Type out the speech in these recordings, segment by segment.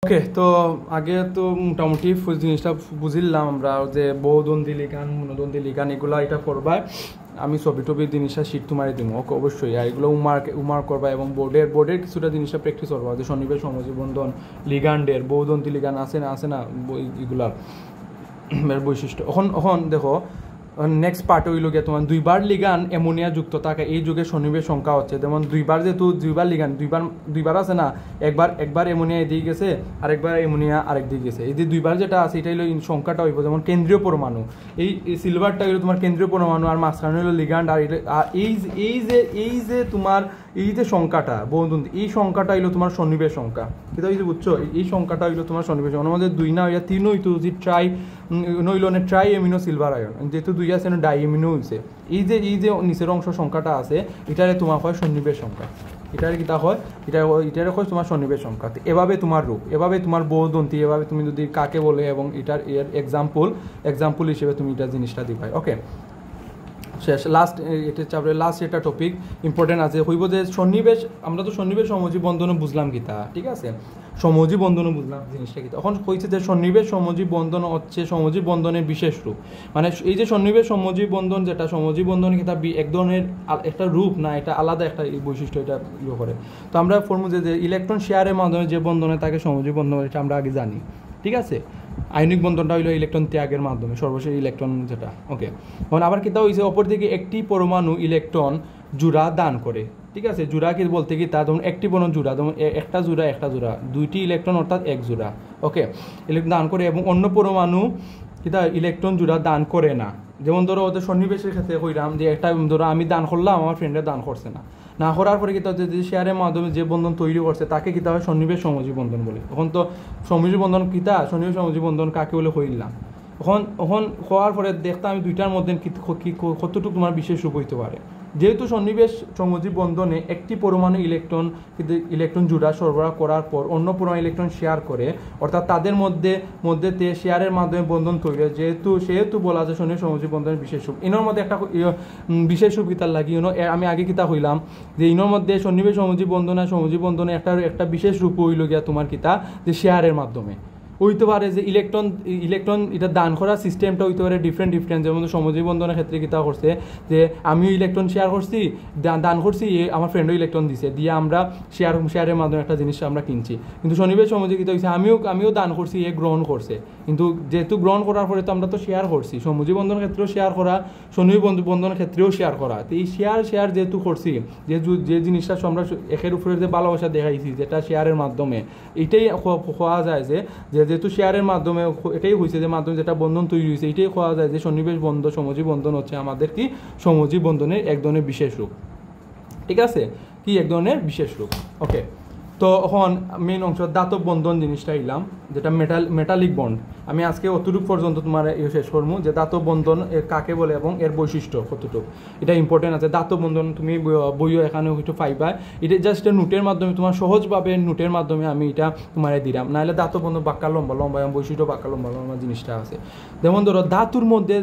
ওকে, তো আগে তো মোটামুটি জিনিসটা বুঝিলাম আমরা যে বহুদ্বন্দ্বী লিগান, মনোদ্বন্দ্বী লিগান এগুলো এটা করবা। আমি ছবি টবি জিনিসটা শীত তোমারে দিব, ওকে অবশ্যই। আর এগুলো উমার করবা এবং বোর্ডের কিছুটা জিনিসটা প্র্যাকটিস করবা, যে সন্নিবেশ সমজীবন্ধন লিগান্ডের বহুদ্বন্দ্বী লিগান আছে না এগুলার বৈশিষ্ট্য। এখন দেখো নেক্সট পার্ট হইল গিয়ে তোমার দুইবার লিগান অ্যামোনিয়া যুক্ত থাকে। এই যুগে সন্নিবেশ সংখ্যা হচ্ছে যেমন দুইবার, যেহেতু দুইবার লিগান দুইবার আছে না, একবার অ্যামোনিয়া এদিকে গেছে আর একবার অ্যামোনিয়া আরেক দিকে গেছে। এই যে দুইবার যেটা আছে এটা হলো সংখ্যাটা হইব যেমন কেন্দ্রীয় পরমাণু। এই সিলভারটা হইলো তোমার কেন্দ্রীয় পরমাণু আর মাঝখানে হইলো লিগান্ড। আর এই যে তোমার এই যে সংখ্যাটা বহুদ্বন্দ্বী, এই সংখ্যাটা হইলো তোমার সন্নিবেশ সংখ্যা। কিন্তু এই যে বুঝছো, এই সংখ্যাটা হইলো তোমার সন্নিবেশ সংখ্যা। আমাদের দুই না হইয়া তিন হইতো, যে ট্রাই এমিনো সিলভার আয়ন, যেহেতু দুই আছে ডাই এমিনো হয়েছে। এই যে নিচের অংশ সংখ্যাটা আছে এটারে তোমার হয় সন্নিবেশ সংখ্যা। এটারে কিতা হয়, এটারে হয় তোমার সন্নিবেষ সংখ্যা। এভাবে তোমার রূপ, এভাবে তোমার বহুদন্তী, এভাবে তুমি যদি কাকে বলে এবং এর এক্সাম্পল হিসেবে তুমি এটা জিনিসটা দিবাই। ওকে, শেষ লাস্ট এটা চাপড়ে লাস্ট এটা টপিক ইম্পর্টেন্ট আছে হইব যে সন্নিবেশ। আমরা তো সন্নিবেশ সমজীব বন্ধনও বুঝলাম কিতা, ঠিক আছে, সমজীব বন্ধনও বুঝলাম জিনিসটা কিতা। এখন কইছে যে সন্নিবেশ সমজীব বন্ধন হচ্ছে সমজীব বন্ধনের বিশেষ রূপ। মানে এই যে সন্নিবেশ সমজীব বন্ধন, যেটা সমজীব বন্ধন কিতা এক ধরনের একটা রূপ না, এটা আলাদা একটা বৈশিষ্ট্য এটা ইয়ে করে। তো আমরা ফর্মুলা যে ইলেকট্রন শেয়ারের মাধ্যমে যে বন্ধনে তাকে সমজীব বন্ধন, এটা আমরা আগে জানি, ঠিক আছে। আয়নিক বন্ধনটা হইলো ইলেকট্রন ত্যাগের মাধ্যমে, সর্বশেষ ইলেকট্রন যেটা। ওকে, এখন আবার কিতা হয়েছে অপরদিকে একটি পরমাণু ইলেকট্রন জোড়া দান করে, ঠিক আছে। জোড়া কি বলতে কি তা ধরুন একটি পরমাণু জোড়া, ধরুন একটা জোড়া দুইটি ইলেকট্রন অর্থাৎ এক জোড়া। ওকে, ইলেকট্রন দান করে এবং অন্য পরমাণু কিতা ইলেকট্রন জোড়া দান করে না। যেমন ধরো ওদের সন্নিবেশের ক্ষেত্রে কইরাম যে একটা ধরো আমি দান করলাম, আমার ফ্রেন্ডের দান করছে না করার পরে কিতা হচ্ছে যে শেয়ারের মাধ্যমে যে বন্ধন তৈরি করছে তাকে কিতা হয় সন্নিবেশ সমজীব বন্ধন বলে। এখন তো সমজীব বন্ধন কিতা, সন্নিবেশ সমজীব বন্ধন কাকে বলে হইলাম। এখন হওয়ার পরে দেখতাম আমি দুইটার মধ্যে কতটুকু তোমার বিশেষ রূপ হইতে পারে। যেহেতু সন্নিবেশ সমজীব বন্ধনে একটি পরমাণু ইলেকট্রন জোড়া সরবরাহ করার পর অন্য পরমাণু ইলেকট্রন শেয়ার করে, অর্থাৎ তাদের মধ্যে শেয়ারের মাধ্যমে বন্ধন তৈরি হয়, সেহেতু বলা যায় সন্নিবেশ সমজীব বন্ধনের বিশেষ রূপ। এর মধ্যে একটা বিশেষ রূপ কিতার লাগি আমি আগে কিতা হইলাম যে ইনোর মধ্যে সন্নিবেশ সমজীব বন্ধন আর সমজীব বন্ধনে একটা বিশেষ রূপ হইল গিয়া তোমার কিতা যে শেয়ারের মাধ্যমে হইতে পারে যে ইলেকট্রন এটা দান করার সিস্টেমটা হইতে পারে ডিফারেন্ট। যেমন সমজীব বন্ধনের ক্ষেত্রে কিতা করছে যে আমিও ইলেকট্রন শেয়ার করছি, দান করছি, আমার ফ্রেন্ডও ইলেকট্রন দিছে, দিয়ে আমরা শেয়ারের মাধ্যমে একটা জিনিস আমরা কিনছি। কিন্তু সন্নিবেশ সমজীব কিতা হয়েছে আমিও দান করছি, গ্রহণ করছে, কিন্তু যেহেতু গ্রহণ করার পরে তো আমরা তো শেয়ার করছি। সমজীব বন্ধনের ক্ষেত্রেও শেয়ার করা, সন্নিবেশ বন্ধনের ক্ষেত্রেও শেয়ার করা। তো এই শেয়ার যেহেতু করছি, যে জিনিসটা আমরা একের উপরে যে ভালোবাসা দেখাইছি যেটা শেয়ারের মাধ্যমে, এটাই হওয়া যায় যে যেহেতু শেয়ারের মাধ্যমে এটাই হয়েছে যে মাধ্যমে যেটা বন্ধন তৈরি হয়েছে, এটাই হওয়া যায় যে সন্নিবেশ বন্ধন সমজীব বন্ধন হচ্ছে আমাদের কি সমজীব বন্ধনের এক ধরনের বিশেষ রূপ, ঠিক আছে, কি এক ধরনের বিশেষ রূপ। ওকে, তো এখন মেইন অংশ দাতব বন্ধন জিনিসটা এলাম, যেটা মেটালিক বন্ড। আমি আজকে অতটুকু পর্যন্ত তোমার শেষ করবো যে দাতব বন্ধন কাকে বলে এবং এর বৈশিষ্ট্য কতটুকু, এটা ইম্পর্টেন্ট আছে। দাতব বন্ধন তুমি বইও এখানে একটু পাইবা, এটা জাস্ট নোটের মাধ্যমে তোমার সহজভাবে নোটের মাধ্যমে আমি এটা তোমার দিলাম। নাহলে দাতব বন্ধন বাক্কা লম্বা এবং বৈশিষ্ট্য বাক্কা লম্বা জিনিসটা আছে। যেমন ধরো ধাতুর মধ্যে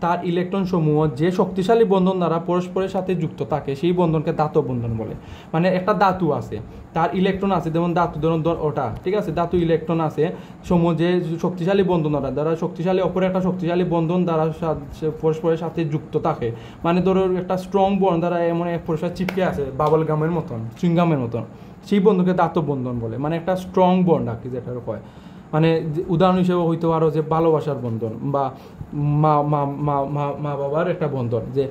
তার ইলেকট্রন সমূহ যে শক্তিশালী বন্ধন দ্বারা পরস্পরের সাথে যুক্ত থাকে সেই বন্ধনকে দাতব বন্ধন বলে। মানে একটা ধাতু আছে, তার ইলেকট্রন আছে, যেমন ধাতু ধরুন ওটা, ঠিক আছে, ধাতু ইলেকট্রন আছে সমূহ যে শক্তিশালী বন্ধন দ্বারা শক্তিশালী অপর একটা শক্তিশালী বন্ধন দ্বারা পরস্পরের সাথে যুক্ত থাকে। মানে ধরো একটা স্ট্রং বন্ড দ্বারা এমন এক পরস্পর চিপকে আছে বাবল গামের মতন, চুইংগামের মতন, সেই বন্ধনকে দাতব বন্ধন বলে। মানে একটা স্ট্রং বন্ড আর কি, যেটা কয়। মানে উদাহরণ হিসেবে হইতে পারো যে ভালোবাসার বন্ধন বা মা বাবার একটা বন্ধন, যে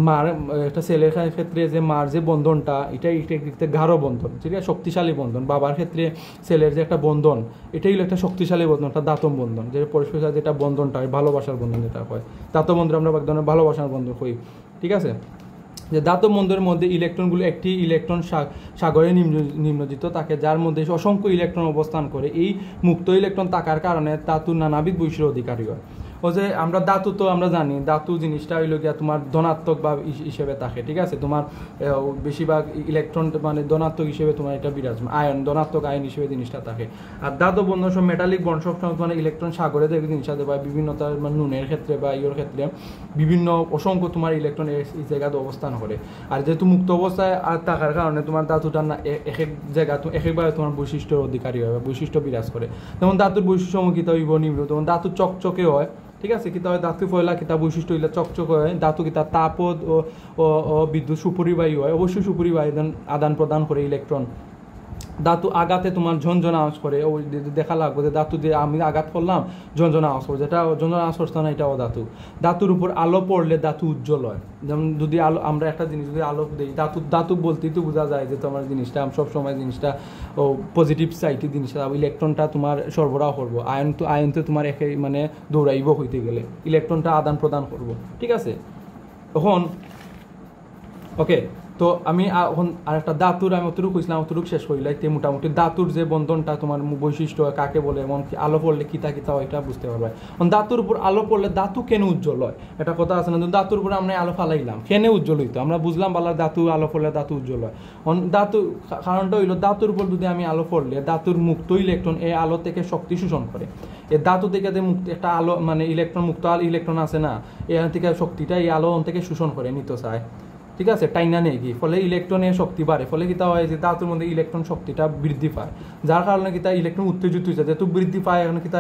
মার একটা ছেলের ক্ষেত্রে যে মার যে বন্ধনটা এটা গাঢ় বন্ধন, ঠিক আছে, শক্তিশালী বন্ধন। বাবার ক্ষেত্রে ছেলের যে একটা বন্ধন এটাই হলো একটা শক্তিশালী বন্ধন, একটা দাতব বন্ধন, যে পরস্পর সাথে যেটা বন্ধনটা ভালোবাসার বন্ধন যেটা হয়। দাতব বন্ধন আমরা এক ধরনের ভালোবাসার বন্ধন হই, ঠিক আছে। যে দাতব বন্ধনের মধ্যে ইলেকট্রনগুলো একটি ইলেকট্রন সাগরে নিম্নজিত থাকে, যার মধ্যে অসংখ্য ইলেকট্রন অবস্থান করে। এই মুক্ত ইলেকট্রন থাকার কারণে ধাতুর নানাবিধ বৈশিষ্ট্যের অধিকারী হয়। ও যে আমরা ধাতু তো আমরা জানি ধাতু জিনিসটা হইলো গিয়া তোমার ধনাত্মক বা হিসেবে থাকে, ঠিক আছে, তোমার বেশিরভাগ ইলেকট্রন মানে ধনাত্মক হিসেবে তোমার এটা বিরাজমান, আয়ন ধনাত্মক আয়ন হিসেবে জিনিসটা থাকে। আর ধাতু বন্ধন সব মেটালিক বন্ড সবসময় মানে ইলেকট্রন সাগরে দেখে জিনিসটা দেয়, বা বিভিন্ন তার মানে নুনের ক্ষেত্রে বা ইয়ের ক্ষেত্রে বিভিন্ন অসংখ্য তোমার ইলেকট্রন এই জায়গাতে অবস্থান করে। আর যেহেতু মুক্ত অবস্থায় আর থাকার কারণে তোমার ধাতুটা না এক এক জায়গা এক একভাবে তোমার বৈশিষ্ট্যের অধিকারী হয়, বৈশিষ্ট্য বিরাজ করে। যেমন ধাতুর বৈশিষ্ট্যমুখিত হইব নিম্ন, যেমন ধাতু চকচকে হয়, ঠিক আছে, কিতা হয় ধাতু পয়লা কিতা বৈশিষ্ট্য হইলে চকচক হয়, ধাতু কিতা তাপদ ও বিদ্যুৎ সুপরিবাহী হয়, অবশ্যই সুপরিবাহী আদান প্রদান করে ইলেকট্রন। ধাতু আঘাতে তোমার ঝনঝনা আওয়াজ করে, ওই দেখা লাগবে যে ধাতু দিয়ে আমি আঘাত করলাম ঝনঝনা আওয়াজ করে, যেটা ঝনঝনা আওয়াজ করছে না এটাও ধাতু। ধাতুর উপর আলো পড়লে ধাতু উজ্জ্বল হয়, যেমন যদি আলো আমরা একটা জিনিস যদি আলো দিই ধাতু বলতেই তো বোঝা যায় যে তোমার জিনিসটা সবসময় জিনিসটা ও পজিটিভ সাইডের জিনিসটা ইলেকট্রনটা তোমার সরবরাহ করবো, আয়ন তো তোমার একে মানে দৌড়াইব হইতে গেলে ইলেকট্রনটা আদান প্রদান করবো, ঠিক আছে। এখন ওকে, তো আমি এখন আরেকটা ধাতুর আমি অতটুকু কইছিলাম অতটুকু শেষ করি লাইতে মোটামুটি ধাতুর যে বন্ধনটা তোমার বৈশিষ্ট্য কাকে বলে, এমন কি আলো পড়লে কিতা কিতা হয় এটা বুঝতে পারবে। এখন ধাতুর উপর আলো পড়লে ধাতু কেন উজ্জ্বল হয়, এটা কথা আছে না, ধাতুর উপর আমরা আলো ফালাইলাম কেন উজ্জ্বল হইতো, আমরা বুঝলাম বালা ধাতু আলো পড়লে ধাতু উজ্জ্বল হয়। ধাতু কারণটা হইলো ধাতুর উপর যদি আমি আলো পড়লে ধাতুর মুক্ত ইলেকট্রন এই আলো থেকে শক্তি শোষণ করে, এই ধাতু থেকে যে মুক্ত একটা আলো মানে ইলেকট্রন মুক্ত ইলেকট্রন আছে না, এখান থেকে শক্তিটা এই আলো থেকে শোষণ করে নিতে চায়, ঠিক আছে, টাইনা নেই কি, ফলে ইলেকট্রনের শক্তি বাড়ে, ফলে কিতা হয় যে ধাতুর মধ্যে ইলেকট্রন শক্তিটা বৃদ্ধি পায়, যার কারণে কিতা ইলেকট্রন উত্তেজিত হয়েছে, যেহেতু বৃদ্ধি পায় এখন কিতা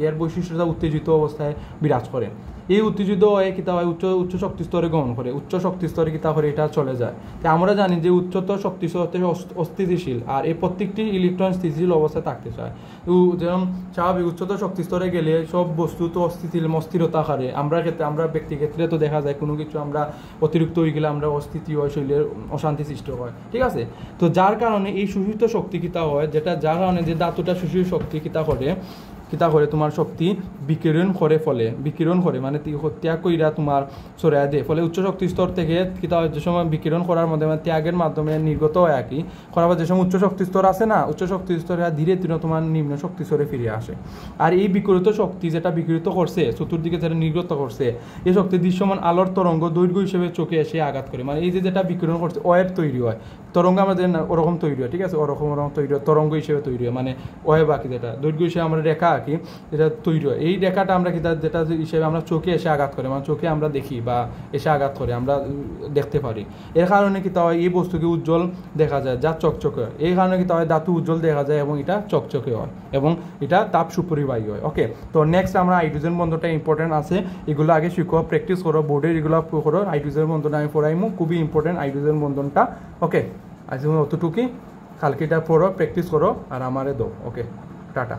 এর বৈশিষ্ট্যটা উত্তেজিত অবস্থায় বিরাজ করে। এই উত্তেজিত হয়ে কিতা হয় উচ্চ শক্তি স্তরে গ্রহণ করে, উচ্চ শক্তি স্তরে কিতা করে এটা চলে যায়। তাই আমরা জানি যে উচ্চতর শক্তি স্তরে অস্থিতিশীল, আর এই প্রত্যেকটি ইলেকট্রন স্থিতিশীল অবস্থায় থাকতে চায়। যেমন স্বাভাবিক উচ্চতর শক্তি স্তরে গেলে সব বস্তু তো অস্থিরতা হারে, আমরা ব্যক্তি ক্ষেত্রে তো দেখা যায় কোনো কিছু আমরা অতিরিক্ত হয়ে গেলে আমরা অস্থিতি হয়, শরীরের অশান্তি সৃষ্টি হয়, ঠিক আছে। তো যার কারণে এই শোষিত শক্তি কিতা হয়, যার কারণে যে ধাতুটা শোষিত শক্তি কিতা করে তোমার শক্তি বিকিরণ করে মানে ত্যাগ কইরা তোমার ছড়াইয়া দেয়, ফলে উচ্চ শক্তি স্তর থেকে কিতা হয় যে সময় বিকিরণ করার মাধ্যমে ত্যাগের মাধ্যমে নির্গত হয় আর কি করার পর যে সময় উচ্চ শক্তি স্তর আছে না, উচ্চ শক্তি স্তরে ধীরে ধীরে তোমার নিম্ন শক্তি স্তরে ফিরে আসে। আর এই বিকিরিত শক্তি যেটা বিকিরিত করছে চতুর্দিকে যেটা নির্গত করছে, এই শক্তি দৃশ্যমান আলোর তরঙ্গ দৈর্ঘ্য হিসেবে চোখে এসে আঘাত করে, মানে এই যে যেটা বিকিরণ করছে ওয়েভ তৈরি হয়, তরঙ্গ আমাদের ওরকম তৈরি হয়, ঠিক আছে, ওরকম তৈরি হয়, তরঙ্গ হিসেবে তৈরি হয়, মানে ওয়েভ আঁকি যেটা দৈর্ঘ্য হিসেবে আমরা রেখা আঁকি যেটা তৈরি হয়, এই রেখাটা আমরা যেটা হিসেবে আমরা চোখে এসে আঘাত করে, মানে চোখে আমরা দেখি বা এসে আঘাত করে আমরা দেখতে পারি। এর কারণে কি তা হয় এই বস্তুকে উজ্জ্বল দেখা যায়, যা চকচকে হয়, এই কারণে কি তা হয় ধাতু উজ্জ্বল দেখা যায় এবং এটা চকচকে হয় এবং এটা তাপ সুপরিবাহী হয়। ওকে, তো নেক্সট আমরা হাইড্রোজেন বন্ধনটা ইম্পর্টেন্ট আছে, এগুলো আগে শিখো, প্র্যাকটিস করো, বোর্ডে এগুলো করো। হাইড্রোজেন বন্ধনটা আমি পড়াইমু, খুবই ইম্পর্টেন্ট হাইড্রোজেন বন্ধনটা। ওকে, আজ অতটুকুই, কালকে এটা পড়ো, প্র্যাকটিস করো আর আমারে দাও। ওকে, টাটা।